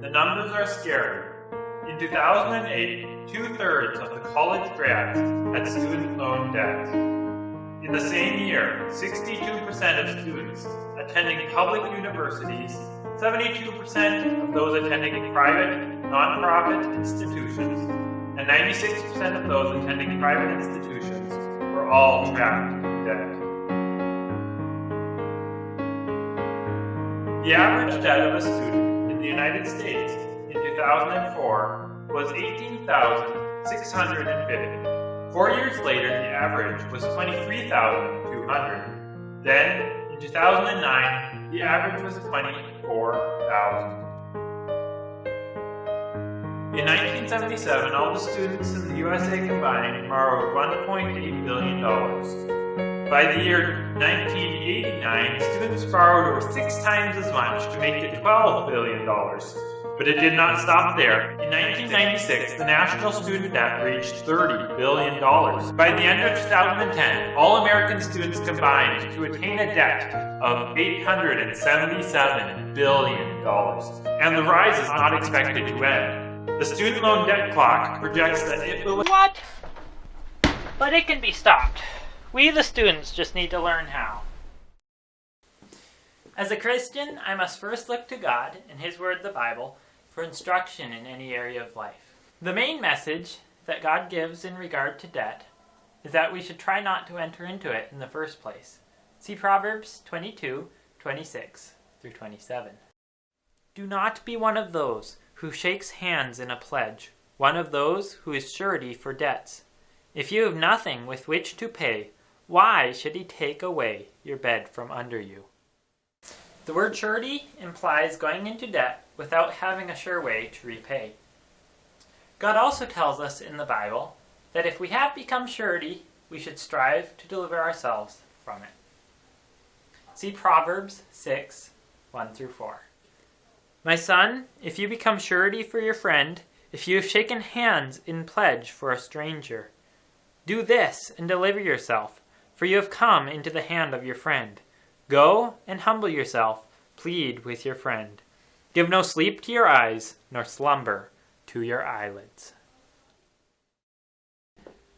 The numbers are scary. In 2008, 2/3 of the college grads had student loan debt. In the same year, 62% of students attending public universities, 72% of those attending private, nonprofit institutions, and 96% of those attending private institutions were all trapped in debt. The average debt of a student in the United States in 2004 was $18,650. 4 years later, the average was $23,200. Then, in 2009, the average was $24,000. In 1977, all the students in the USA combined borrowed $1.8 billion. By the year 1989, students borrowed over 6 times as much to make it $12 billion. But it did not stop there. In 1996, the national student debt reached $30 billion. By the end of 2010, all American students combined to attain a debt of $877 billion. And the rise is not expected to end. The student loan debt clock projects that it will... What? But it can be stopped. We, the students, just need to learn how. As a Christian, I must first look to God and His Word, the Bible, for instruction in any area of life. The main message that God gives in regard to debt is that we should try not to enter into it in the first place. See Proverbs 22:26-27. Do not be one of those who shakes hands in a pledge, one of those who is surety for debts. If you have nothing with which to pay, why should he take away your bed from under you? The word surety implies going into debt without having a sure way to repay. God also tells us in the Bible that if we have become surety, we should strive to deliver ourselves from it. See Proverbs 6:1-4. My son, if you become surety for your friend, if you have shaken hands in pledge for a stranger, do this and deliver yourself, for you have come into the hand of your friend. Go and humble yourself, plead with your friend. Give no sleep to your eyes, nor slumber to your eyelids.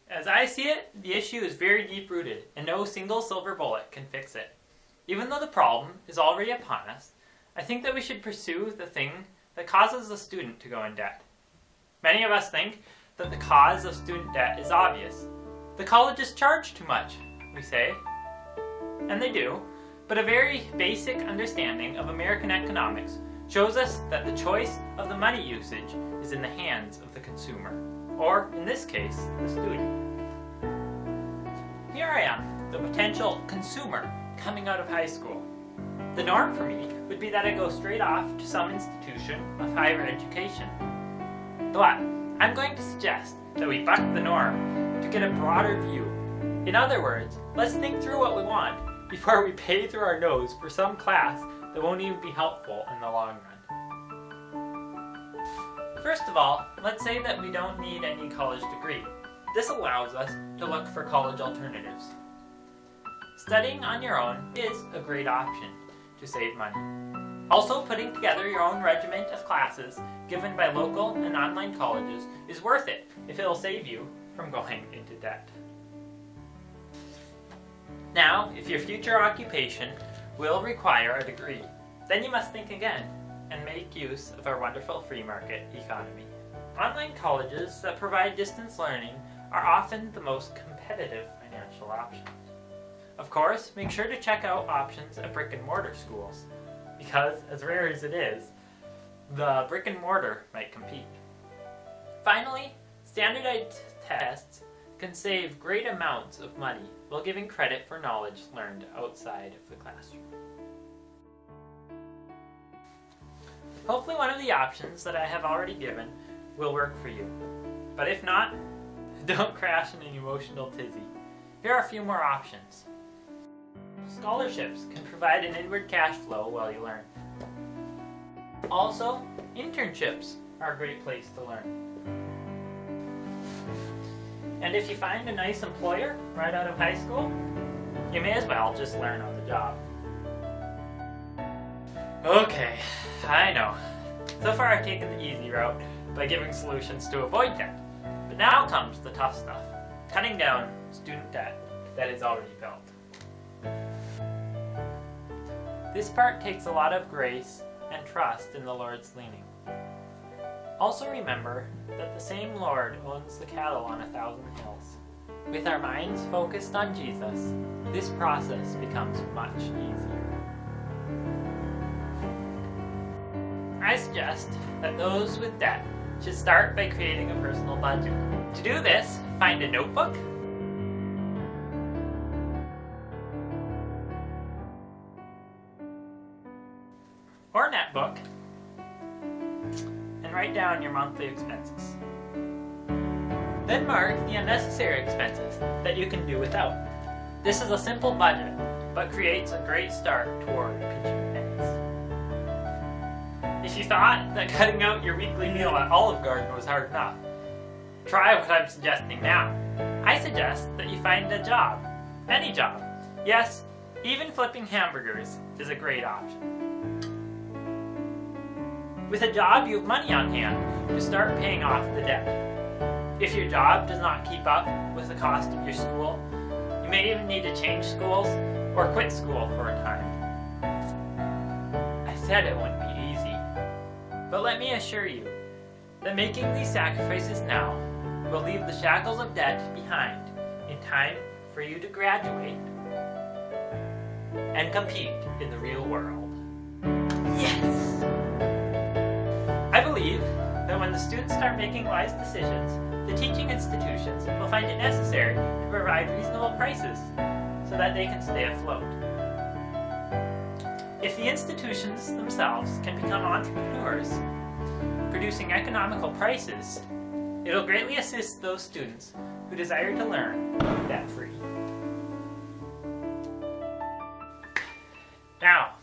As I see it, the issue is very deep-rooted, and no single silver bullet can fix it. Even though the problem is already upon us, I think that we should pursue the thing that causes the student to go in debt. Many of us think that the cause of student debt is obvious. The colleges charge too much, we say, and they do, but a very basic understanding of American economics shows us that the choice of the money usage is in the hands of the consumer, or in this case, the student. Here I am, the potential consumer coming out of high school. The norm for me would be that I go straight off to some institution of higher education. But I'm going to suggest that we buck the norm to get a broader view. In other words, let's think through what we want before we pay through our nose for some class that won't even be helpful in the long run. First of all, let's say that we don't need any college degree. This allows us to look for college alternatives. Studying on your own is a great option to save money. Also, putting together your own regiment of classes given by local and online colleges is worth it if it will save you from going into debt. Now, if your future occupation will require a degree, then you must think again and make use of our wonderful free market economy. Online colleges that provide distance learning are often the most competitive financial options. Of course, make sure to check out options at brick and mortar schools, because as rare as it is, the brick and mortar might compete. Finally, standardized tests can save great amounts of money while giving credit for knowledge learned outside of the classroom. Hopefully one of the options that I have already given will work for you. But if not, don't crash in an emotional tizzy. Here are a few more options. Scholarships can provide an inward cash flow while you learn. Also, internships are a great place to learn. And if you find a nice employer right out of high school, you may as well just learn on the job. Okay, I know. So far I've taken the easy route by giving solutions to avoid debt. But now comes the tough stuff, cutting down student debt that is already built. This part takes a lot of grace and trust in the Lord's leading. Also remember that the same Lord owns the cattle on 1,000 hills. With our minds focused on Jesus, this process becomes much easier. I suggest that those with debt should start by creating a personal budget. To do this, find a notebook, or netbook, and write down your monthly expenses. Then mark the unnecessary expenses that you can do without. This is a simple budget, but creates a great start toward pinching pennies. If you thought that cutting out your weekly meal at Olive Garden was hard enough, try what I'm suggesting now. I suggest that you find a job. Any job. Yes, even flipping hamburgers is a great option. With a job, you have money on hand to start paying off the debt. If your job does not keep up with the cost of your school, you may even need to change schools or quit school for a time. I said it wouldn't be easy, but let me assure you that making these sacrifices now will leave the shackles of debt behind in time for you to graduate and compete in the real world. Yes! I believe that when the students start making wise decisions, the teaching institutions will find it necessary to provide reasonable prices so that they can stay afloat. If the institutions themselves can become entrepreneurs, producing economical prices, it'll greatly assist those students who desire to learn debt-free. Now,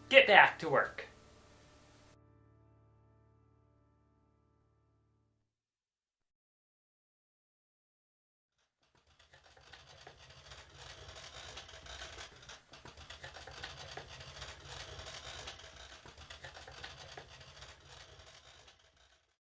get back to work.